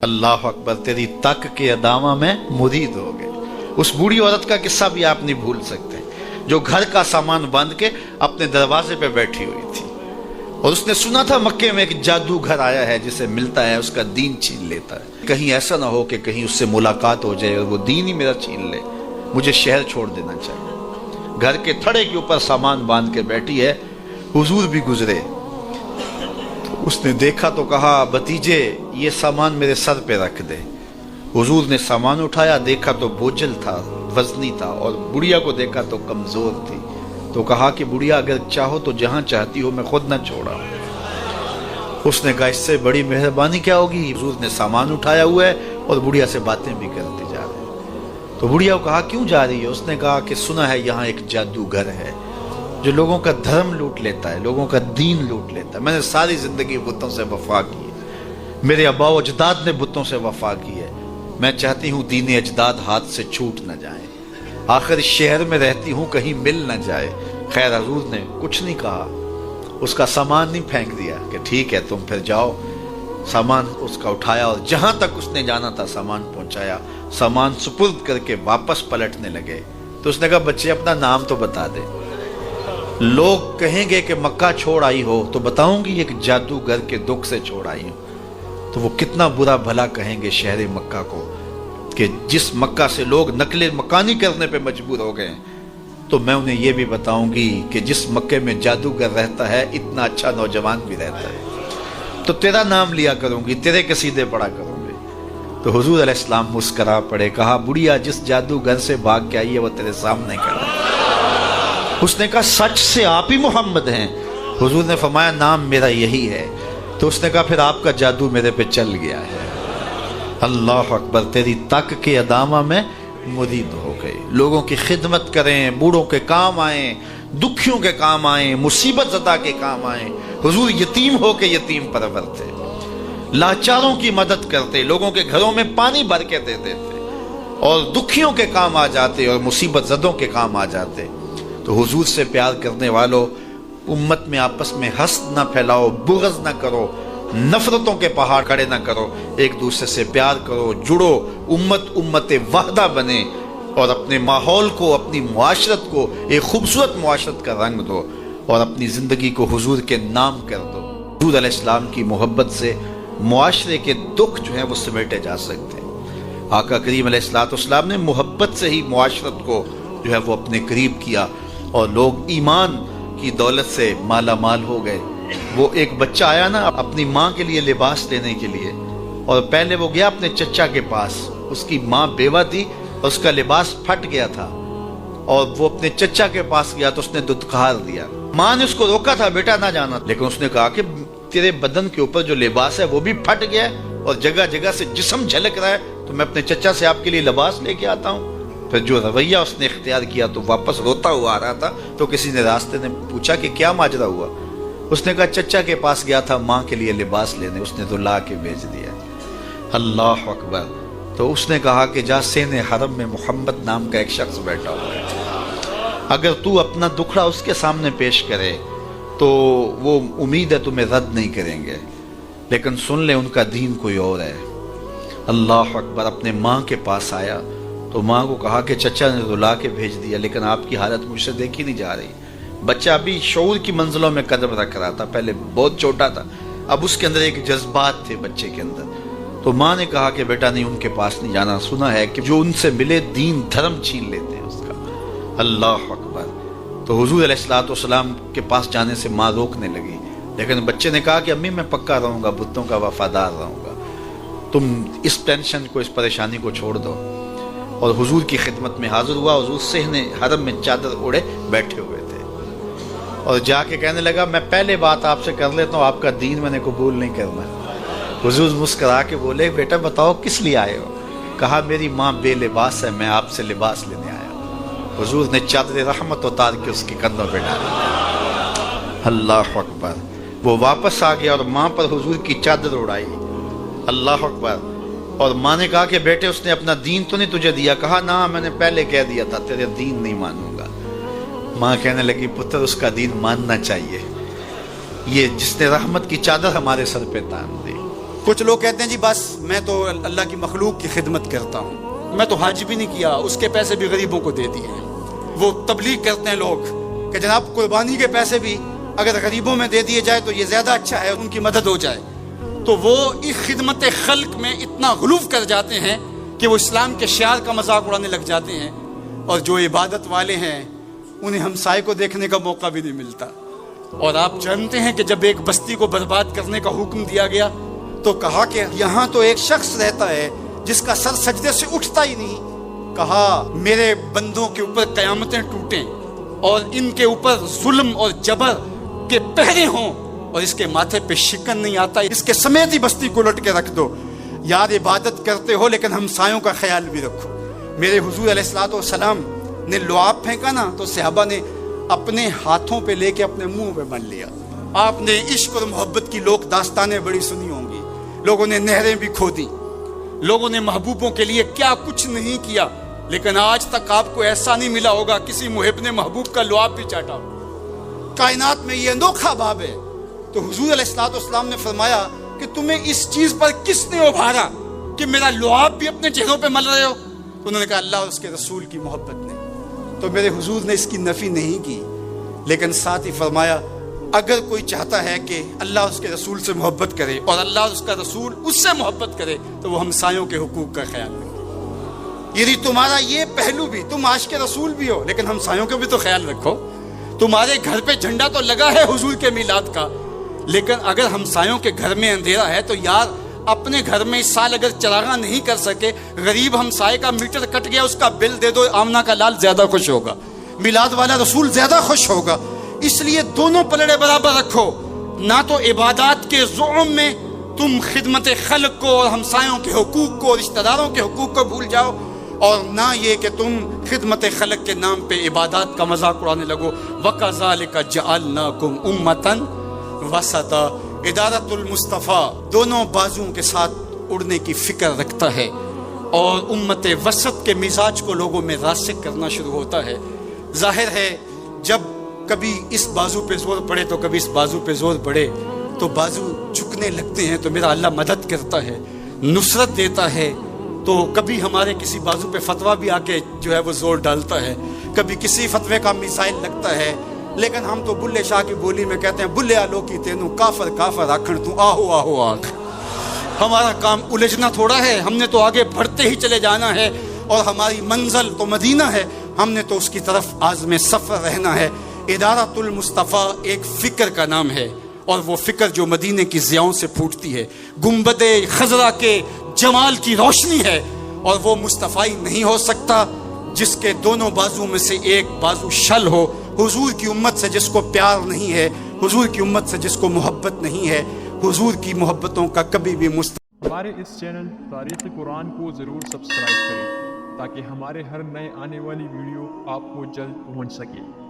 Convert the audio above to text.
اللہ اکبر، تیری تک کے ادامہ میں مرید ہو گئے۔ اس بوڑھی عورت کا قصہ بھی آپ نہیں بھول سکتے، جو گھر کا سامان باندھ کے اپنے دروازے پہ بیٹھی ہوئی تھی، اور اس نے سنا تھا مکے میں ایک جادوگر آیا ہے، جسے ملتا ہے اس کا دین چھین لیتا ہے، کہیں ایسا نہ ہو کہ کہیں اس سے ملاقات ہو جائے اور وہ دین ہی میرا چھین لے، مجھے شہر چھوڑ دینا چاہیے۔ گھر کے تھڑے کے اوپر سامان باندھ کے بیٹھی ہے، حضور بھی گزرے، اس نے دیکھا تو کہا بھتیجے یہ سامان میرے سر پہ رکھ دے۔ حضور نے سامان اٹھایا، دیکھا تو بوجھل تھا، وزنی تھا، اور بڑھیا کو دیکھا تو کمزور تھی، تو کہا کہ بڑھیا اگر چاہو تو جہاں چاہتی ہو میں خود نہ چھوڑا۔ اس نے کہا اس سے بڑی مہربانی کیا ہوگی؟ حضور نے سامان اٹھایا ہوا ہے اور بڑھیا سے باتیں بھی کرتے جا رہے ہیں۔ تو بڑھیا کو کہا کیوں جا رہی ہے؟ اس نے کہا کہ سنا ہے یہاں ایک جادوگر ہے جو لوگوں کا دھرم لوٹ لیتا ہے، لوگوں کا دین لوٹ لیتا ہے۔ میں نے ساری زندگی بتوں سے وفا کی ہے، میرے آباء و اجداد نے بتوں سے وفا کی ہے، میں چاہتی ہوں دین اجداد ہاتھ سے چھوٹ نہ جائیں، آخر شہر میں رہتی ہوں کہیں مل نہ جائے۔ خیر حضور نے کچھ نہیں کہا، اس کا سامان نہیں پھینک دیا کہ ٹھیک ہے تم پھر جاؤ۔ سامان اس کا اٹھایا اور جہاں تک اس نے جانا تھا سامان پہنچایا، سامان سپرد کر کے واپس پلٹنے لگے تو اس نے کہا بچے اپنا نام تو بتا دے، لوگ کہیں گے کہ مکہ چھوڑ آئی ہو تو بتاؤں گی ایک جادوگر کے دکھ سے چھوڑ آئی ہوں، تو وہ کتنا برا بھلا کہیں گے شہر مکہ کو کہ جس مکہ سے لوگ نقل مکانی کرنے پہ مجبور ہو گئے، تو میں انہیں یہ بھی بتاؤں گی کہ جس مکے میں جادوگر رہتا ہے اتنا اچھا نوجوان بھی رہتا ہے، تو تیرا نام لیا کروں گی، تیرے قصیدے پڑھا کروں گی۔ تو حضور علیہ السلام مسکرا پڑے، کہا بڑھیا جس جادوگر سے بھاگ کے آئی ہے وہ تیرے سامنے کھڑا ہے۔ اس نے کہا سچ سے آپ ہی محمد ہیں؟ حضور نے فرمایا نام میرا یہی ہے۔ تو اس نے کہا پھر آپ کا جادو میرے پہ چل گیا ہے۔ اللہ اکبر، تیری تک کے ادامہ میں مرید ہو گئے۔ لوگوں کی خدمت کریں، بوڑھوں کے کام آئیں، دکھیوں کے کام آئیں، مصیبت زدہ کے کام آئیں۔ حضور یتیم ہو کے یتیم پرور تھے، لاچاروں کی مدد کرتے، لوگوں کے گھروں میں پانی بھر کے دیتے تھے، اور دکھیوں کے کام آ جاتے اور مصیبت زدوں کے کام آ جاتے۔ تو حضور سے پیار کرنے والوں، امت میں آپس میں حسد نہ پھیلاؤ، بغض نہ کرو، نفرتوں کے پہاڑ کھڑے نہ کرو، ایک دوسرے سے پیار کرو، جڑو، امت وحدہ بنے، اور اپنے ماحول کو، اپنی معاشرت کو ایک خوبصورت معاشرت کا رنگ دو، اور اپنی زندگی کو حضور کے نام کر دو۔ حضور علیہ السلام کی محبت سے معاشرے کے دکھ جو ہیں وہ سمیٹے جا سکتے ہیں۔ آقا کریم علیہ السلام نے محبت سے ہی معاشرت کو جو ہے وہ اپنے قریب کیا، اور لوگ ایمان کی دولت سے مالا مال ہو گئے۔ وہ ایک بچہ آیا نا اپنی ماں کے لیے لباس لینے کے لیے، اور پہلے وہ گیا اپنے چچا کے پاس، اس کی ماں بیوہ تھی اور اس کا لباس پھٹ گیا تھا، اور وہ اپنے چچا کے پاس گیا تو اس نے دھتکار دیا۔ ماں نے اس کو روکا تھا بیٹا نہ جانا، لیکن اس نے کہا کہ تیرے بدن کے اوپر جو لباس ہے وہ بھی پھٹ گیا ہے اور جگہ جگہ سے جسم جھلک رہا ہے، تو میں اپنے چچا سے آپ کے لیے لباس لے کے آتا ہوں۔ پھر جو رویہ اس نے اختیار کیا تو واپس روتا ہوا آ رہا تھا، تو کسی نے راستے نے پوچھا کہ کیا ماجرا ہوا؟ اس نے کہا چچا کے پاس گیا تھا ماں کے لیے لباس لینے، اس نے تو لا کے بھیج دیا۔ اللہ اکبر۔ تو اس نے کہا کہ جا سین حرم میں محمد نام کا ایک شخص بیٹھا ہوا ہے، اگر تو اپنا دکھڑا اس کے سامنے پیش کرے تو وہ امید ہے تمہیں رد نہیں کریں گے، لیکن سن لے ان کا دین کوئی اور ہے۔ اللہ اکبر۔ اپنے ماں کے پاس آیا تو ماں کو کہا کہ چچا نے رلا کے بھیج دیا، لیکن آپ کی حالت مجھ سے دیکھی نہیں جا رہی۔ بچہ ابھی شعور کی منزلوں میں قدم رکھ رہا تھا، پہلے بہت چھوٹا تھا، اب اس کے اندر ایک جذبات تھے بچے کے اندر۔ تو ماں نے کہا کہ بیٹا نہیں، ان کے پاس نہیں جانا، سنا ہے کہ جو ان سے ملے دین دھرم چھین لیتے ہیں اس کا۔ اللہ اکبر۔ تو حضور علیہ السلام کے پاس جانے سے ماں روکنے لگی، لیکن بچے نے کہا کہ امی میں پکا رہوں گا، بتوں کا وفادار رہوں گا، تم اس ٹینشن کو، اس پریشانی کو چھوڑ دو۔ اور حضور کی خدمت میں حاضر ہوا۔ حضور صحن حرم میں چادر اوڑے بیٹھے ہوئے تھے، اور جا کے کہنے لگا میں پہلے بات آپ سے کر لیتا ہوں، آپ کا دین میں نے قبول نہیں کرنا۔ حضور مسکرا کے بولے بیٹا بتاؤ کس لیے آئے ہو؟ کہا میری ماں بے لباس ہے، میں آپ سے لباس لینے آیا ہوں۔ حضور نے چادر رحمت اتار کے اس کے کندھوں پہ ڈالی۔ اللہ اکبر۔ وہ واپس آ گیا اور ماں پر حضور کی چادر اڑائی۔ اللہ اکبر۔ اور ماں نے کہا کہ بیٹے اس نے اپنا دین تو نہیں تجھے دیا؟ کہا نہ، میں نے پہلے کہہ دیا تھا تیرے دین نہیں مانوں گا۔ ماں کہنے لگی پتر اس کا دین ماننا چاہیے، یہ جس نے رحمت کی چادر ہمارے سر پہ تان دی۔ کچھ لوگ کہتے ہیں جی بس میں تو اللہ کی مخلوق کی خدمت کرتا ہوں، میں تو حج بھی نہیں کیا، اس کے پیسے بھی غریبوں کو دے دیے ہیں۔ وہ تبلیغ کرتے ہیں لوگ کہ جناب قربانی کے پیسے بھی اگر غریبوں میں دے دیے جائے تو یہ زیادہ اچھا ہے، ان کی مدد ہو جائے۔ تو وہ اس خدمت خلق میں اتنا غلوف کر جاتے ہیں کہ وہ اسلام کے شعار کا مذاق اڑانے لگ جاتے ہیں، اور جو عبادت والے ہیں انہیں ہمسائے کو دیکھنے کا موقع بھی نہیں ملتا۔ اور آپ جانتے ہیں کہ جب ایک بستی کو برباد کرنے کا حکم دیا گیا تو کہا کہ یہاں تو ایک شخص رہتا ہے جس کا سر سجدے سے اٹھتا ہی نہیں۔ کہا میرے بندوں کے اوپر قیامتیں ٹوٹیں اور ان کے اوپر ظلم اور جبر کے پہرے ہوں اور اس کے ماتھے پہ شکن نہیں آتا، اس کے سمیت ہی بستی کو لٹ کے رکھ دو۔ یار عبادت کرتے ہو لیکن ہمسایوں کا خیال بھی رکھو۔ میرے حضور علیہ الصلوۃ والسلام نے لعاب پھینکا نا تو صحابہ نے اپنے ہاتھوں پہ لے کے اپنے منہ پہ بن لیا۔ آپ نے عشق اور محبت کی لوک داستانیں بڑی سنی ہوں گی، لوگوں نے نہریں بھی کھودی، لوگوں نے محبوبوں کے لیے کیا کچھ نہیں کیا، لیکن آج تک آپ کو ایسا نہیں ملا ہوگا کسی محب نے محبوب کا لعاب بھی چاٹا ہو۔ کائنات میں یہ انوکھا باب ہے۔ تو حضور علیہ الصلوۃ والسلام نے فرمایا کہ تمہیں اس چیز پر کس نے ابھارا کہ میرا لعاب بھی اپنے چہروں پہ مل رہے ہو؟ تو انہوں نے کہا اللہ اور اس کے رسول کی محبت نے۔ تو میرے حضور نے اس کی نفی نہیں کی، لیکن ساتھ ہی فرمایا اگر کوئی چاہتا ہے کہ اللہ اور اس کے رسول سے محبت کرے اور اللہ اور اس کا رسول اس سے محبت کرے تو وہ ہمسایوں کے حقوق کا خیال رکھے۔ یعنی تمہارا یہ پہلو بھی، تم عاشق رسول بھی ہو لیکن ہمسایوں کا بھی تو خیال رکھو۔ تمہارے گھر پہ جھنڈا تو لگا ہے حضور کے میلاد کا، لیکن اگر ہمسایوں کے گھر میں اندھیرا ہے تو یار اپنے گھر میں اس سال اگر چراغاں نہیں کر سکے، غریب ہمسائے کا میٹر کٹ گیا اس کا بل دے دو، آمنہ کا لال زیادہ خوش ہوگا، میلاد والا رسول زیادہ خوش ہوگا۔ اس لیے دونوں پلڑے برابر رکھو، نہ تو عبادات کے زعم میں تم خدمت خلق کو اور ہمسایوں کے حقوق کو اور رشتہ داروں کے حقوق کو بھول جاؤ، اور نہ یہ کہ تم خدمت خلق کے نام پہ عبادات کا مذاق اڑانے لگو۔ وَكَذَلِكَ جَعَلْنَاكُمْ أُمَّةً وَسَطًا۔ ادارت المصطفیٰ دونوں بازوؤں کے ساتھ اڑنے کی فکر رکھتا ہے، اور امت وسط کے مزاج کو لوگوں میں راسخ کرنا شروع ہوتا ہے۔ ظاہر ہے جب کبھی اس بازو پہ زور پڑے تو کبھی اس بازو پہ زور پڑے تو بازو جھکنے لگتے ہیں، تو میرا اللہ مدد کرتا ہے، نصرت دیتا ہے۔ تو کبھی ہمارے کسی بازو پہ فتویٰ بھی آ کے جو ہے وہ زور ڈالتا ہے، کبھی کسی فتوے کا میزائل لگتا ہے، لیکن ہم تو بلے شاہ کی بولی میں کہتے ہیں بلے آلو کی تینوں کافر کافر آکھن تو آہو آہو آگ۔ ہمارا کام الجھنا تھوڑا ہے، ہم نے تو آگے بڑھتے ہی چلے جانا ہے، اور ہماری منزل تو مدینہ ہے، ہم نے تو اس کی طرف عازم سفر رہنا ہے۔ ادارت المصطفیٰ ایک فکر کا نام ہے، اور وہ فکر جو مدینے کی ضیاؤں سے پھوٹتی ہے، گنبد خضرا کے جمال کی روشنی ہے، اور وہ مصطفی نہیں ہو سکتا جس کے دونوں بازو میں سے ایک بازو شل ہو۔ حضور کی امت سے جس کو پیار نہیں ہے، حضور کی امت سے جس کو محبت نہیں ہے، حضور کی محبتوں کا کبھی بھی ہمارے اس چینل تاریخ قرآن کو ضرور سبسکرائب کریں تاکہ ہمارے ہر نئے آنے والی ویڈیو آپ کو جلد پہنچ سکے۔